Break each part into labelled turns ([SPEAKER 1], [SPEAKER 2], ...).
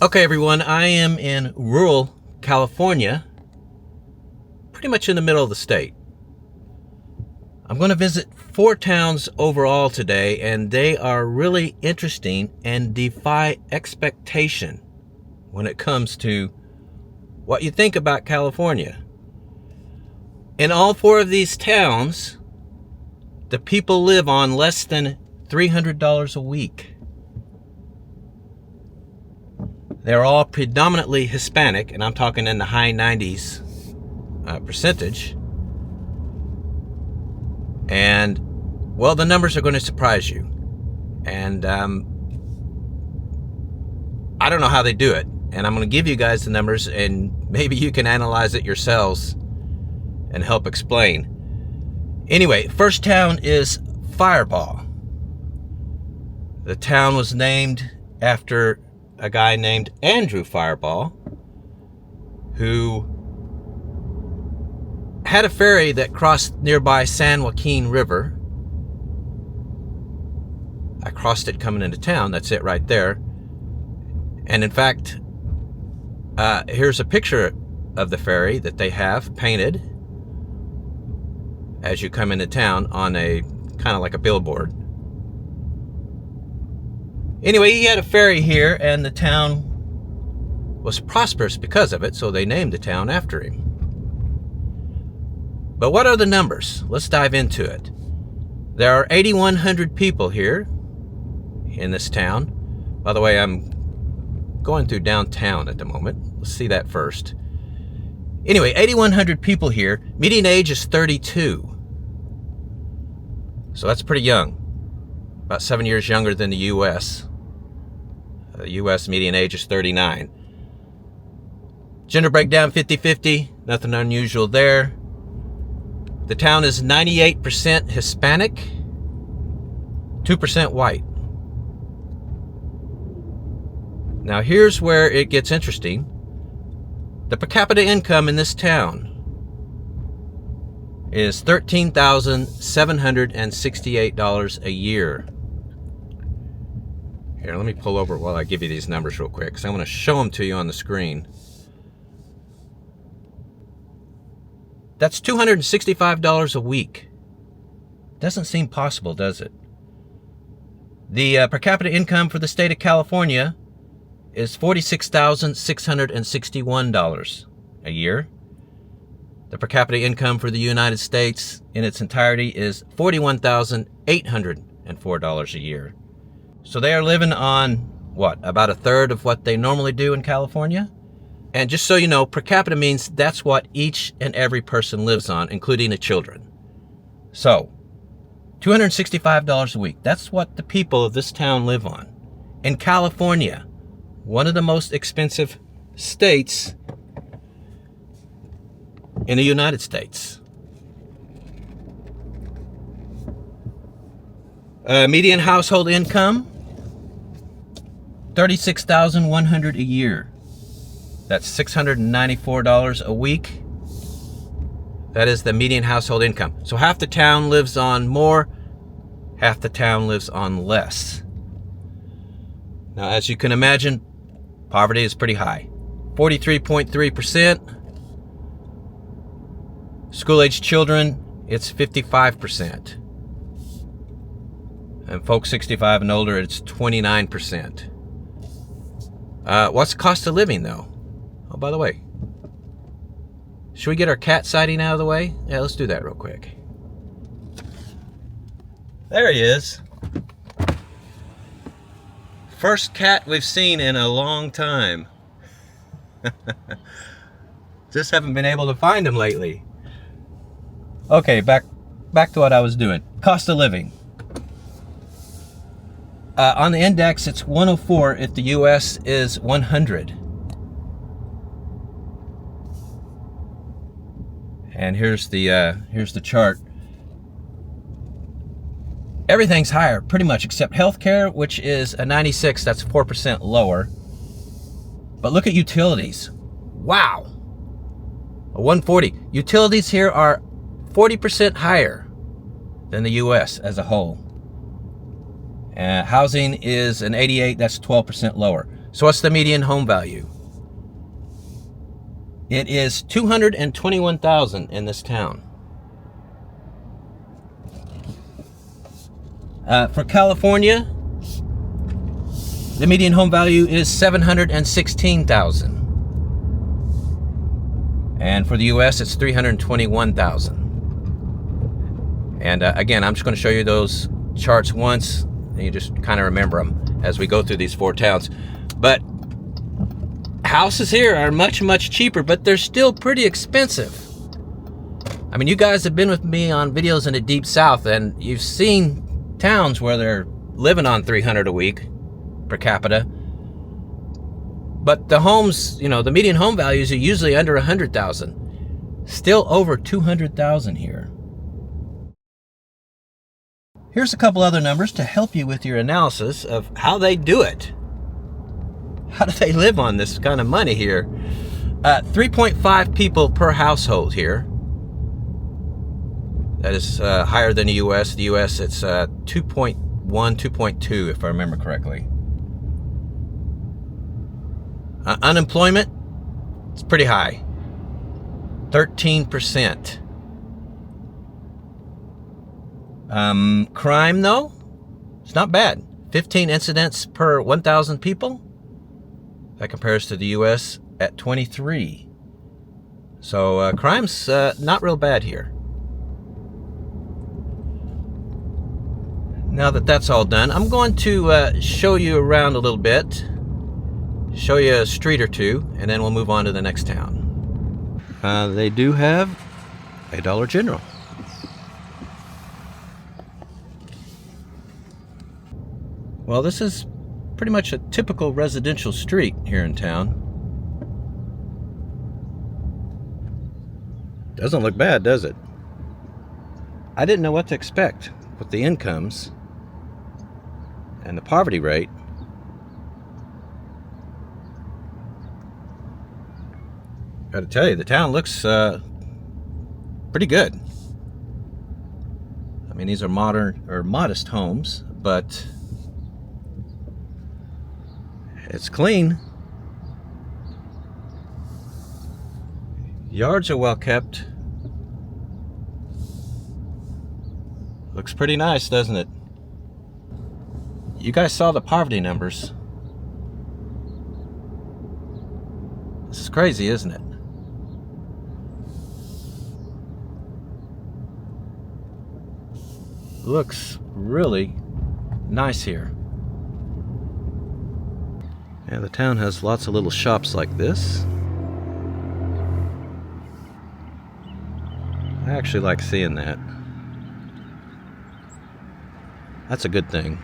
[SPEAKER 1] Okay, everyone, I am in rural California, pretty much in the middle of the state. I'm going to visit 4 towns overall today, and they are really interesting and defy expectation when it comes to what you think about California. In all 4 of these towns, the people live on less than $300 a week. They're all predominantly Hispanic, and I'm talking in the high 90s percentage. And, well, the numbers are going to surprise you. And I don't know how they do it. And I'm going to give you guys the numbers, and maybe you can analyze it yourselves and help explain. Anyway, first town is Firebaugh. The town was named after a guy named Andrew Firebaugh, who had a ferry that crossed nearby San Joaquin River. I crossed it coming into town. That's it right there. And in fact, here's a picture of the ferry that they have painted as you come into town on a kind of like a billboard. Anyway, he had a ferry here, and the town was prosperous because of it, so they named the town after him. But what are the numbers? Let's dive into it. There are 8,100 people here in this town. By the way, I'm going through downtown at the moment. Let's see that first. Anyway, 8,100 people here. Median age is 32. So that's pretty young. About 7 years younger than the U.S. The U.S. median age is 39. Gender breakdown 50-50. Nothing unusual there. The town is 98% Hispanic, 2% white. Now here's where it gets interesting. The per capita income in this town is $13,768 a year. Here, let me pull over while I give you these numbers real quick, because I'm going to show them to you on the screen. That's $265 a week. Doesn't seem possible, does it? The per capita income for the state of California is $46,661 a year. The per capita income for the United States in its entirety is $41,804 a year. So they are living on, what, about a third of what they normally do in California? And just so you know, per capita means that's what each and every person lives on, including the children. So, $265 a week. That's what the people of this town live on. In California, one of the most expensive states in the United States. Median household income, $36,100 a year. That's $694 a week. That is the median household income. So half the town lives on more, half the town lives on less. Now, as you can imagine, poverty is pretty high. 43.3%. School-aged children, it's 55%. And folks 65 and older, it's 29%. What's the cost of living, though? Oh, by the way, should we get our cat sighting out of the way? Yeah, let's do that real quick. There he is. First cat we've seen in a long time. Just haven't been able to find him lately. Okay, back to what I was doing. Cost of living. On the index, it's 104 if the U.S. is 100. And here's the chart. Everything's higher, pretty much, except healthcare, which is a 96. That's 4% lower. But look at utilities. Wow. A 140. Utilities here are 40% higher than the U.S. as a whole. Housing is an 88. That's 12% lower. So what's the median home value? It is $221,000 in this town. For California, the median home value is $716,000. And for the US, it's $321,000. And again, I'm just going to show you those charts once, and you just kind of remember them as we go through these 4 towns. But houses here are much, much cheaper, but they're still pretty expensive. I mean, you guys have been with me on videos in the Deep South, and you've seen towns where they're living on $300 a week per capita. But the homes, you know, the median home values are usually under $100,000. Still over $200,000 here. Here's a couple other numbers to help you with your analysis of how they do it. How do they live on this kind of money here? 3.5 people per household here. That is higher than the US. The US, it's 2.1, 2.2, if I remember correctly. Unemployment, it's pretty high. 13%. Crime, though, it's not bad. 15 incidents per 1,000 people. That compares to the US at 23. So crime's not real bad here. Now that that's all done, I'm going to show you around a little bit. Show you a street or two, and then we'll move on to the next town. They do have a Dollar General. Well, this is pretty much a typical residential street here in town. Doesn't look bad, does it? I didn't know what to expect with the incomes and the poverty rate. Got to tell you, the town looks pretty good. I mean, these are modern or modest homes, but it's clean. Yards are well kept. Looks pretty nice, doesn't it? You guys saw the poverty numbers. This is crazy, isn't it? Looks really nice here. Yeah, the town has lots of little shops like this. I actually like seeing that. That's a good thing.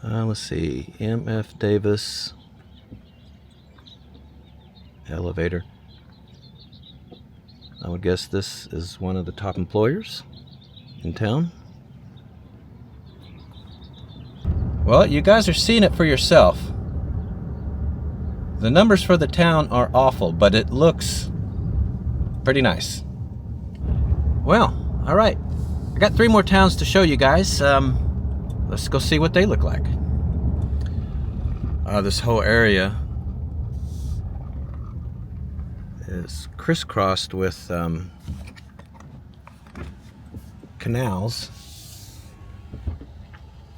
[SPEAKER 1] Let's see, M.F. Davis elevator. I would guess this is one of the top employers in town. Well, you guys are seeing it for yourself. The numbers for the town are awful, but it looks pretty nice. Well, all right. I got 3 more towns to show you guys. Let's go see what they look like. This whole area is crisscrossed with canals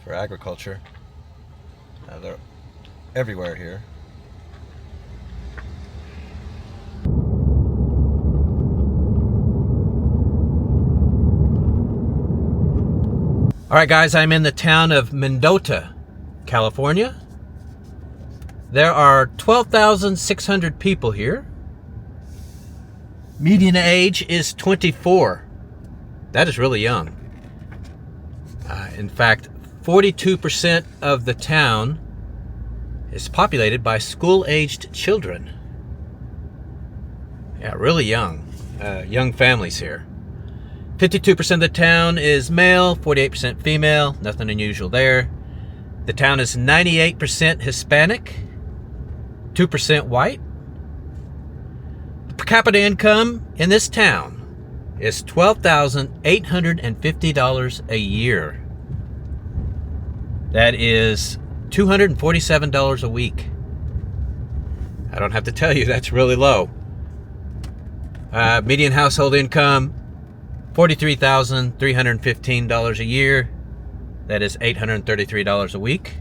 [SPEAKER 1] for agriculture. They're everywhere here. All right, guys, I'm in the town of Mendota, California. There are 12,600 people here. Median age is 24. That is really young. In fact, 42% of the town is populated by school-aged children. Yeah, really young. Young families here. 52% of the town is male, 48% female. Nothing unusual there. The town is 98% Hispanic, 2% white. The per capita income in this town is $12,850 a year. That is $247 a week. I don't have to tell you, that's really low. Median household income, $43,315 a year. That is $833 a week.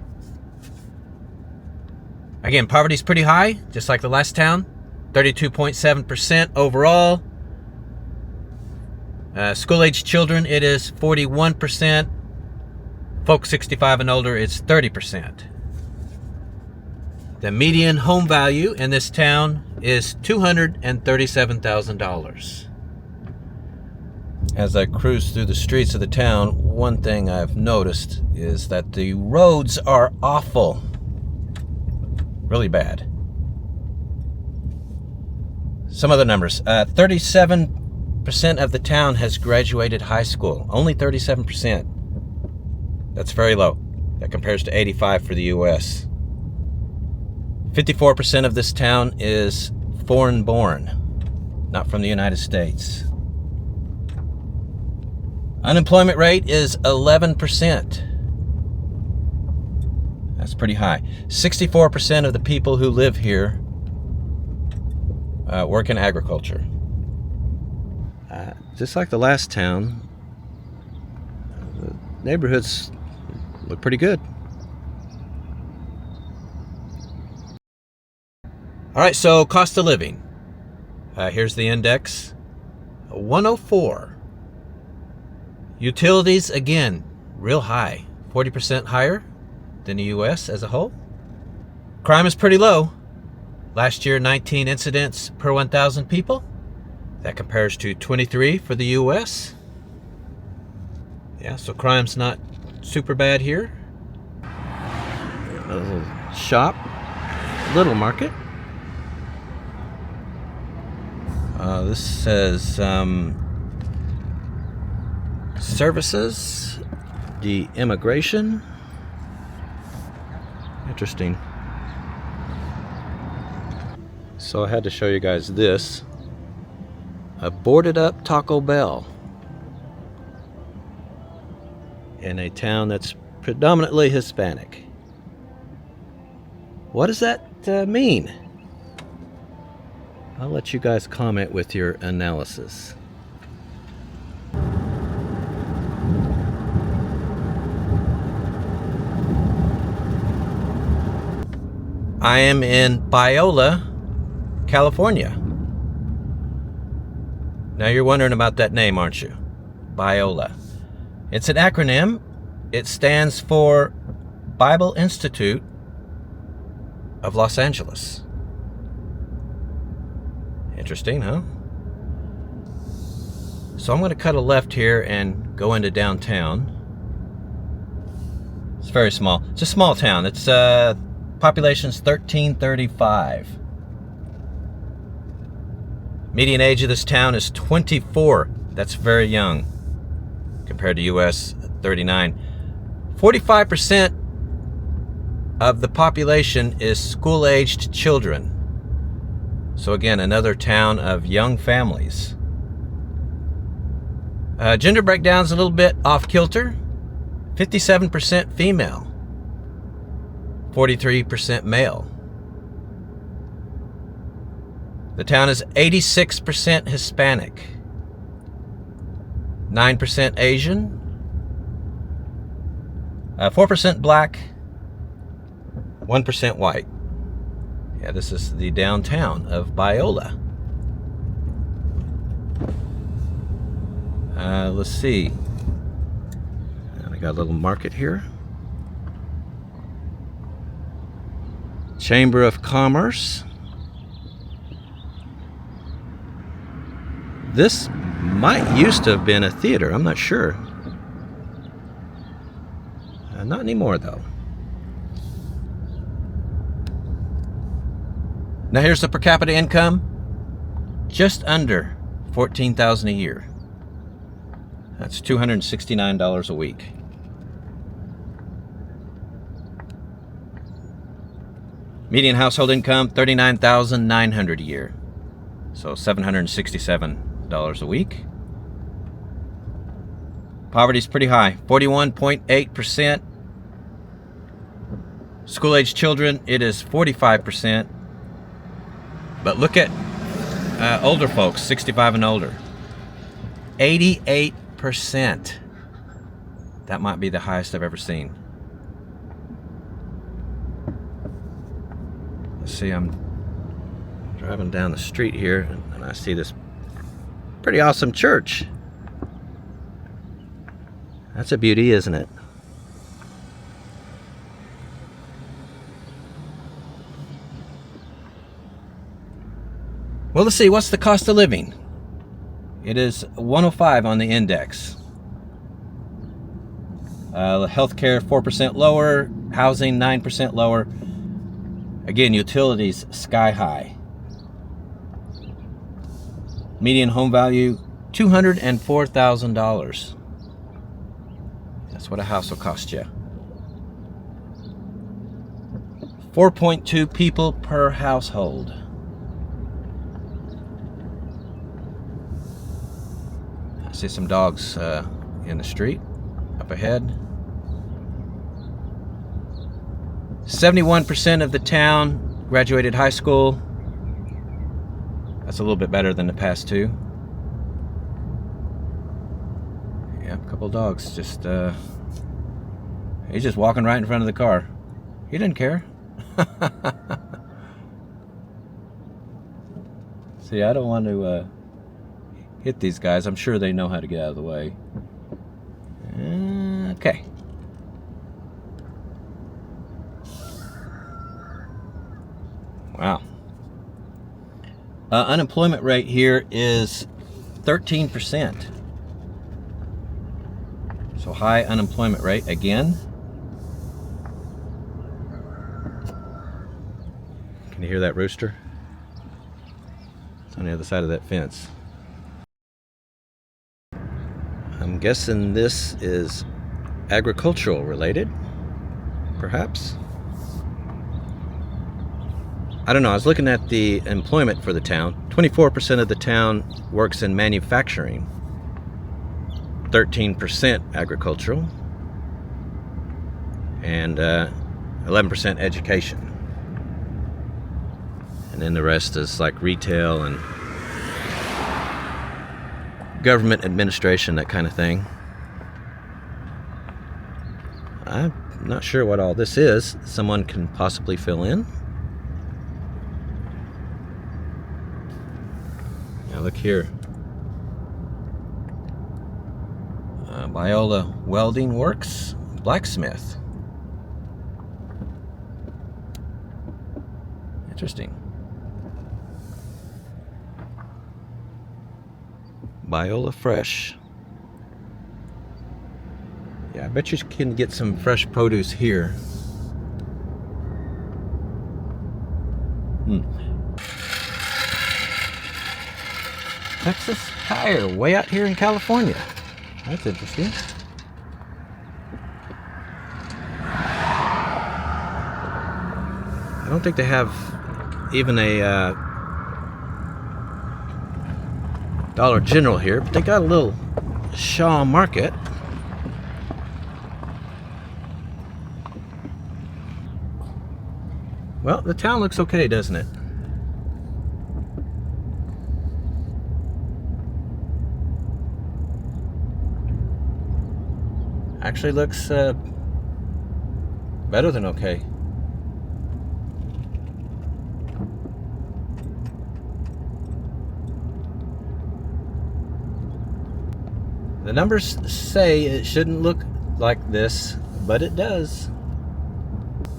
[SPEAKER 1] Again, poverty's pretty high, just like the last town. 32.7% overall. School-aged children, it is 41%. Folks 65 and older, it's 30%. The median home value in this town is $237,000. As I cruise through the streets of the town, one thing I've noticed is that the roads are awful. Really bad. Some other numbers. 37% of the town has graduated high school. Only 37%. That's very low. That compares to 85% for the U.S. 54% of this town is foreign-born, not from the United States. Unemployment rate is 11%. That's pretty high. 64% of the people who live here work in agriculture. Just like the last town, the neighborhoods look pretty good. All right, so cost of living. Here's the index, 104. Utilities, again, real high, 40% higher than the U.S. as a whole. Crime is pretty low. Last year, 19 incidents per 1,000 people. That compares to 23 for the U.S. Yeah, so crime's not super bad here. A little shop, little market. This says services, the immigration. Interesting. So I had to show you guys this. A boarded up Taco Bell in a town that's predominantly Hispanic. What does that mean? I'll let you guys comment with your analysis. I am in Biola, California. Now you're wondering about that name, aren't you? Biola. It's an acronym. It stands for Bible Institute of Los Angeles. Interesting, huh? So I'm going to cut a left here and go into downtown. It's very small. It's a small town. It's population's 1335. Median age of this town is 24. That's very young compared to US 39. 45% of the population is school-aged children. So again, another town of young families. Gender breakdown's a little bit off kilter. 57% female, 43% male. The town is 86% Hispanic, 9% Asian, 4% black, 1% white. Yeah, this is the downtown of Biola. Let's see. I got a little market here. Chamber of Commerce. This might used to have been a theater. I'm not sure. Not anymore, though. Now here's the per capita income. Just under $14,000 a year. That's $269 a week. Median household income, $39,900 a year. So $767 a week. Poverty's pretty high, 41.8%. School-age children, it is 45%. But look at older folks, 65 and older. 88%. That might be the highest I've ever seen. Let's see, I'm driving down the street here and I see this pretty awesome church. That's a beauty, isn't it? Well, let's see, what's the cost of living? It is 105 on the index. Healthcare 4% lower, housing 9% lower. Again, utilities sky high. Median home value $204,000. That's what a house will cost you. 4.2 people per household. I see some dogs in the street up ahead. 71% of the town graduated high school. That's a little bit better than the past two. Yeah, a couple dogs just, he's just walking right in front of the car. He didn't care. See, I don't want to hit these guys. I'm sure they know how to get out of the way. Okay. Wow. Unemployment rate here is 13%. So high unemployment rate again. Can you hear that rooster? It's on the other side of that fence. I'm guessing this is agricultural related, perhaps. I don't know, I was looking at the employment for the town. 24% of the town works in manufacturing, 13% agricultural, and 11% education. And then the rest is like retail and government administration, that kind of thing. I'm not sure what all this is. Someone can possibly fill in. Now look here. Biola Welding Works, blacksmith. Interesting. Biola Fresh. Yeah, I bet you can get some fresh produce here. Texas Tire, way out here in California. That's interesting. I don't think they have even a Dollar General here, but they got a little Shaw Market. Well, the town looks okay, doesn't it? Actually looks better than okay. The numbers say it shouldn't look like this, but it does.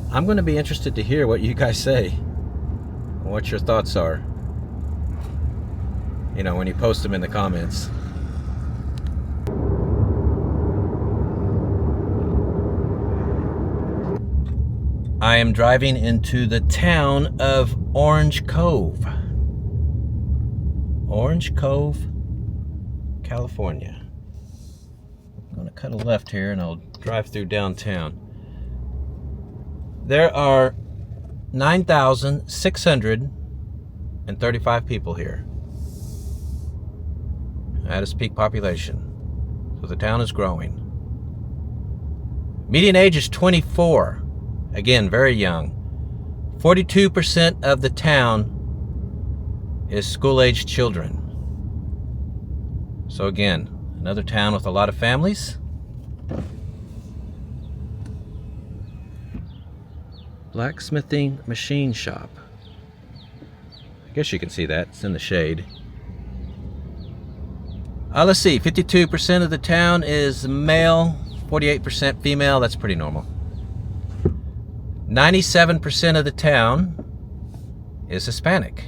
[SPEAKER 1] I'm going to be interested to hear what you guys say, what your thoughts are. You know, when you post them in the comments. I am driving into the town of Orange Cove. Orange Cove, California. I'm going to cut a left here and I'll drive through downtown. There are 9,635 people here. At its peak population. So the town is growing. Median age is 24. Again, very young. 42% of the town is school-aged children. So again, another town with a lot of families. Blacksmithing machine shop. I guess you can see that. It's in the shade. Let's see. 52% of the town is male, 48% female. That's pretty normal. 97% of the town is Hispanic.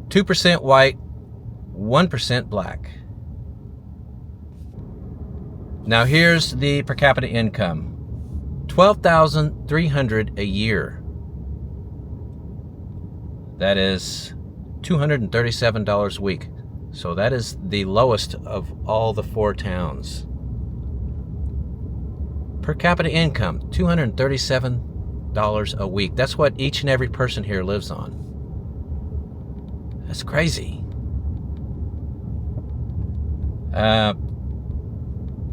[SPEAKER 1] 2% white, 1% black. Now here's the per capita income. $12,300 a year. That is $237 a week. So that is the lowest of all the 4 towns. Per capita income, $237 a week. That's what each and every person here lives on. That's crazy.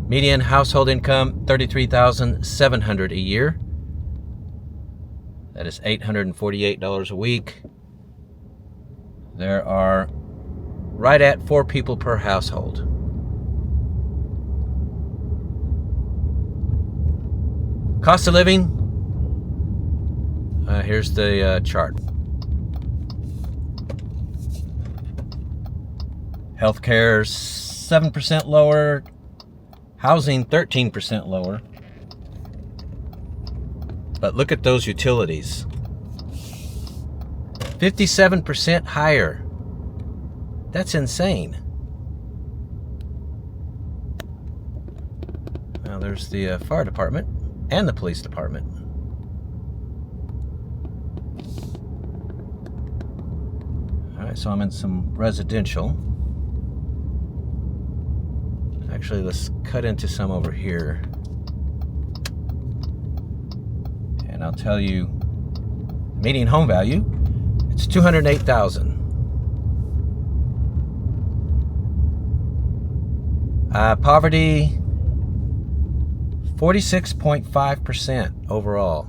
[SPEAKER 1] Median household income, $33,700 a year. That is $848 a week. There are right at 4 people per household. Cost of living, here's the chart. Healthcare 7% lower, housing 13% lower. But look at those utilities. 57% higher. That's insane. Now there's the fire department and the police department. Alright, so I'm in some residential. Actually, let's cut into some over here. And I'll tell you, median home value, it's $208,000. Poverty, 46.5% overall.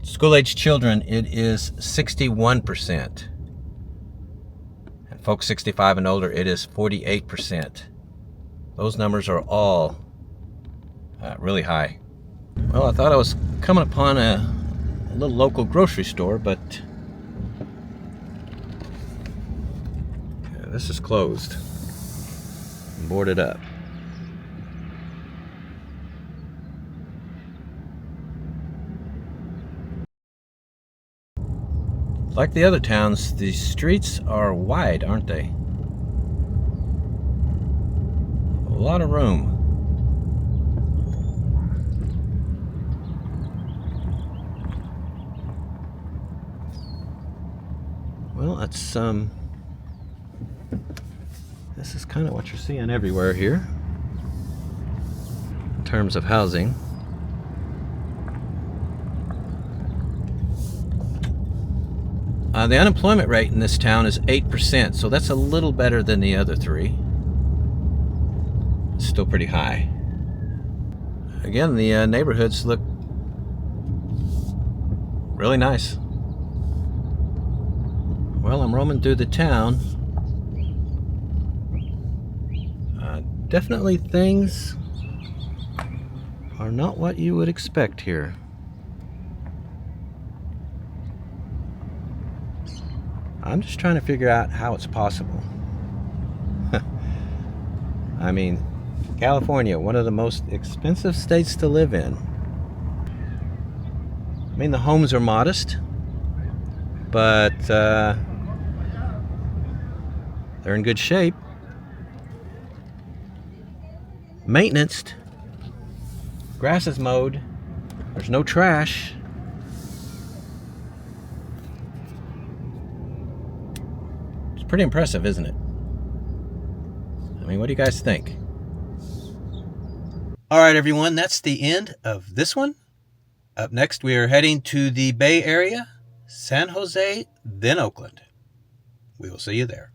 [SPEAKER 1] School-aged children, it is 61%. And folks 65 and older, it is 48%. Those numbers are all really high. Well, I thought I was coming upon a little local grocery store, but this is closed and boarded up. Like the other towns, the streets are wide, aren't they? A lot of room. Well, that's this is kind of what you're seeing everywhere here in terms of housing. The unemployment rate in this town is 8%, so that's a little better than the other 3. It's still pretty high. Again, the neighborhoods look really nice. Well, I'm roaming through the town. Definitely things are not what you would expect here. I'm just trying to figure out how it's possible. I mean, California, one of the most expensive states to live in. I mean, the homes are modest, but they're in good shape. Maintenanced. Grass is mowed. There's no trash. It's pretty impressive, isn't it? I mean, what do you guys think? All right, everyone, that's the end of this one. Up next, we are heading to the Bay Area, San Jose, then Oakland. We will see you there.